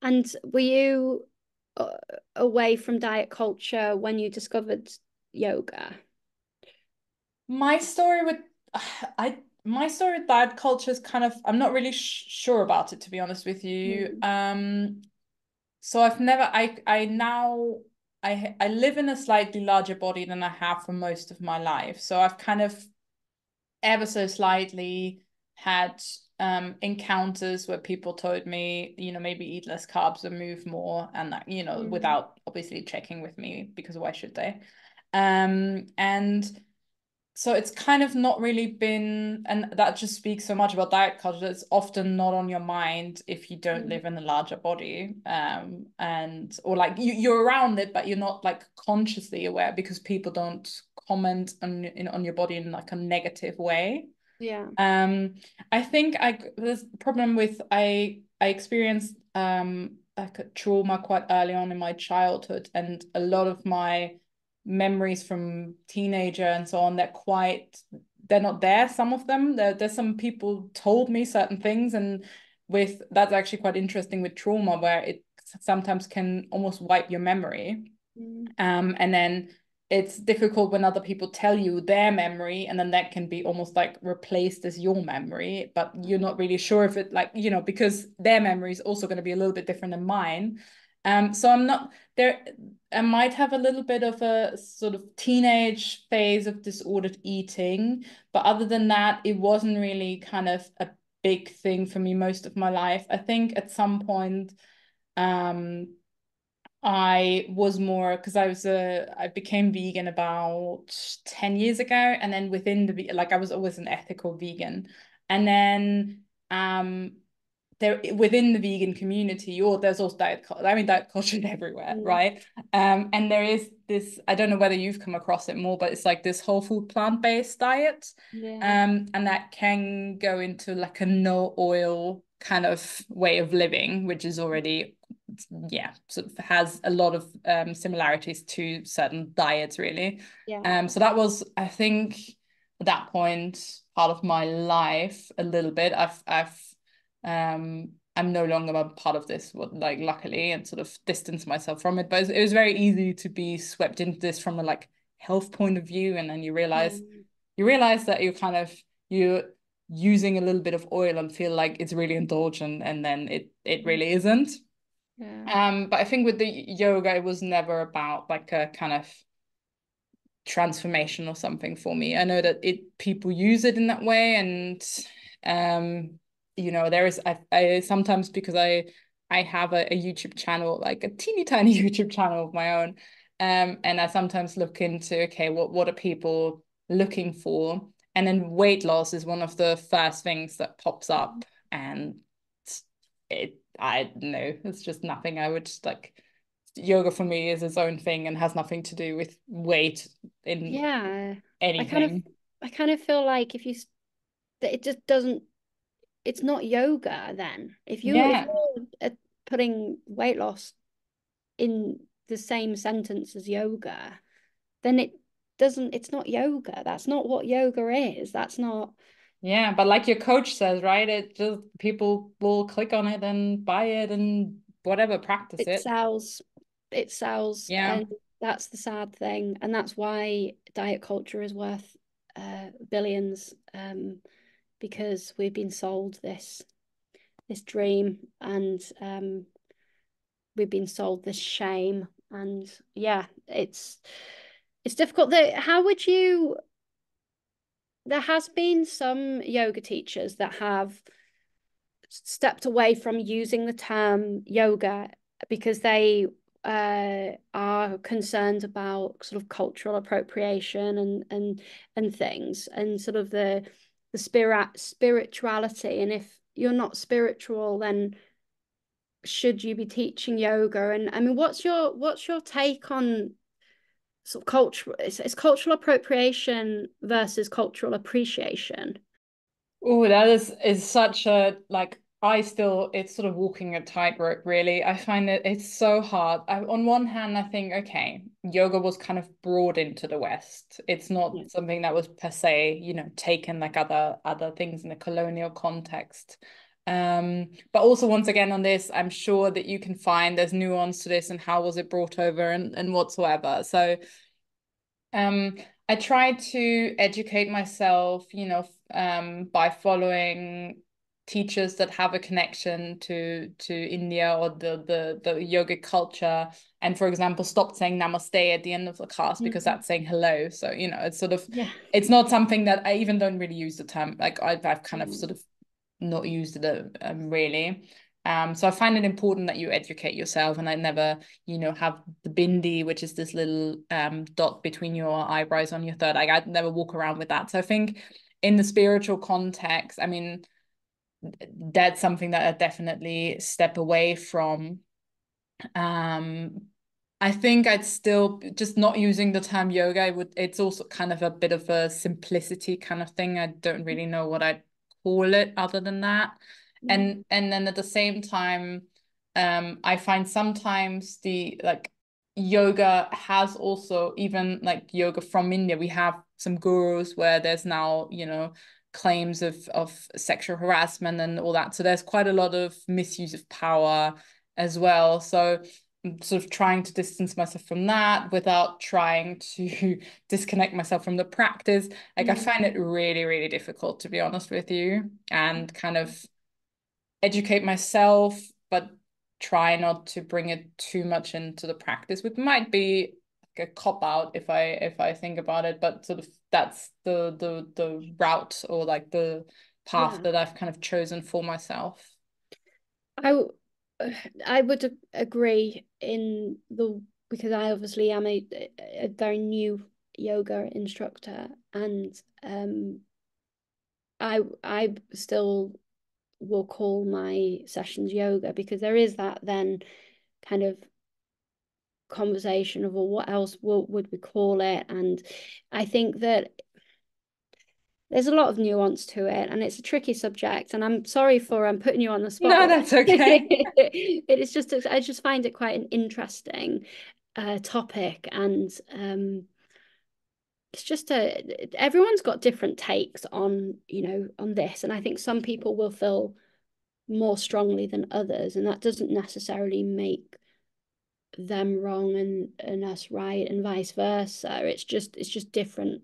And were you uh, away from diet culture when you discovered yoga? My story with, my story with diet culture is kind of, I'm not really sure about it, to be honest with you. Mm. So I've never, I now, I live in a slightly larger body than I have for most of my life. So I've kind of ever so slightly had encounters where people told me, maybe eat less carbs and move more, and that, Mm. without obviously checking with me, because why should they? And so it's kind of not really been, and that just speaks so much about diet culture. It's often not on your mind if you don't Mm. live in a larger body, and or like you're around it, but you're not like consciously aware, because people don't comment on your body in like a negative way. Yeah. Um, I think there's a problem with, I experienced like a trauma quite early on in my childhood, and a lot of my memories from teenager and so on, they're not there. Some of them, there's some people told me certain things, and with that's actually quite interesting with trauma, where it sometimes can almost wipe your memory. Mm. And then it's difficult when other people tell you their memory, and then that can be almost like replaced as your memory, but you're not really sure if it, like, because their memory is also going to be a little bit different than mine. So I'm not there. I might have a little bit of a sort of teenage phase of disordered eating, but other than that, it wasn't really kind of a big thing for me most of my life. I think at some point, um, I was more, because I became vegan about 10 years ago, and then within like I was always an ethical vegan. And then there within the vegan community, or there's also diet culture everywhere, Mm. right? And there is this, I don't know whether you've come across it more, but it's like this whole food plant-based diet. Yeah. And that can go into like a no oil kind of way of living, which is already, yeah, sort of has a lot of similarities to certain diets, really. Yeah. So that was, I think, at that point, part of my life a little bit. I'm no longer a part of this, like, luckily, and sort of distance myself from it. But it was very easy to be swept into this from a like health point of view, and then Yeah. you realize that you're using a little bit of oil and feel like it's really indulgent, and then it Mm. really isn't. Yeah. But I think with the yoga, it was never about like a kind of transformation or something for me. I know that people use it in that way, and there is, I sometimes, because I have a YouTube channel, like a teeny tiny YouTube channel of my own, and I sometimes look into, okay, what are people looking for, and then weight loss is one of the first things that pops up, and I don't know, it's just nothing I would like. Yoga for me is its own thing and has nothing to do with weight in Yeah. I kind of anything. I kind of feel like that it just doesn't, it's not yoga then. If Yeah, you're putting weight loss in the same sentence as yoga, then it's not yoga. That's not what yoga is. That's not, yeah, but like your coach says, right? It just, people will click on it and buy it and whatever, practice it it. sells, Yeah. and that's the sad thing. And that's why diet culture is worth billions, because we've been sold this dream, and we've been sold this shame. And yeah, it's difficult. How would you, there has been some yoga teachers that have stepped away from using the term yoga because they are concerned about sort of cultural appropriation and things, and sort of the spirituality. And if you're not spiritual, then should you be teaching yoga? And I mean, what's your take on sort of cultural, it's cultural appropriation versus cultural appreciation? Oh, that is such a, like, I still, it's sort of walking a tightrope, really. I find it's so hard. On one hand, I think, okay, yoga was kind of brought into the West. It's Yeah. not something that was per se, taken like other things in a colonial context. But also, once again, on this, I'm sure that you can find there's nuance to this, and how was it brought over, and whatsoever. So, I try to educate myself, by following teachers that have a connection to India or the yogic culture. And for example, stop saying namaste at the end of the class because that's saying hello. So, it's sort of, Yeah. it's not something that I even don't really use the term. Like I've kind of sort Mm. of not used it really. So I find it important that you educate yourself, and I never, have the bindi, which is this little dot between your eyebrows on your third eye. I never walk around with that. So I think in the spiritual context, I mean, that's something that I definitely step away from. I think I'd still just not using the term yoga. It's also kind of a bit of a simplicity kind of thing. I don't really know what I'd call it other than that. Yeah. And then at the same time, I find sometimes the like yoga has also, even like yoga from India, we have some gurus where there's now, claims of sexual harassment and all that. So there's quite a lot of misuse of power as well. So I'm sort of trying to distance myself from that without trying to disconnect myself from the practice. Like I find it really, really difficult, to be honest with you, and kind of educate myself, but try not to bring it too much into the practice, which might be like a cop out if I think about it, but sort of that's the route, or like the path Yeah. that I've kind of chosen for myself. I I would agree because I obviously am a very new yoga instructor, and I still will call my sessions yoga, because there is that then kind of conversation of, well, what else would we call it? And I think that there's a lot of nuance to it, and it's a tricky subject, and I'm sorry for putting you on the spot No, with that's okay. it is just, I just find it quite an interesting topic, and it's just everyone's got different takes on on this, and I think some people will feel more strongly than others, and that doesn't necessarily make them wrong and us right, and vice versa. It's just different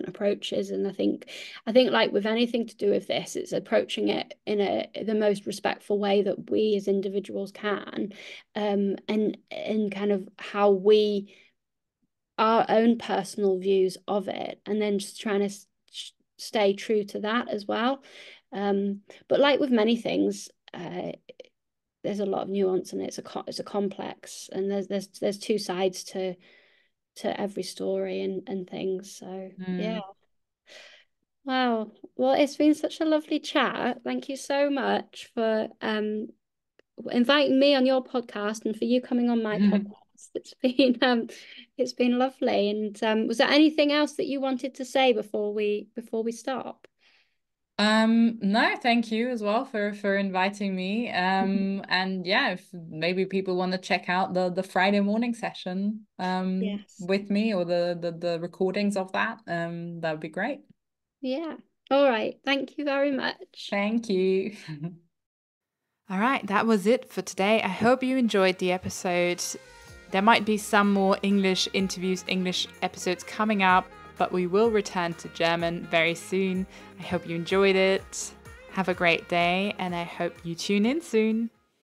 approaches, and I think like with anything to do with this, it's approaching it in the most respectful way that we as individuals can, and kind of how we, our own personal views of it, and then just trying to stay true to that as well. But like with many things, there's a lot of nuance, and it's a complex, and there's two sides to every story and things. So yeah. Mm. Wow. Well, it's been such a lovely chat. Thank you so much for inviting me on your podcast, and for you coming on my podcast. It's been lovely. And was there anything else that you wanted to say before we stop? No, thank you as well for inviting me. And yeah, if maybe people want to check out the Friday morning session Yes. with me, or the recordings of that, that would be great. Yeah. All right. Thank you very much. Thank you. All right, that was it for today. I hope you enjoyed the episode. There might be some more English interviews, English episodes coming up, but we will return to German very soon. I hope you enjoyed it. Have a great day, and I hope you tune in soon.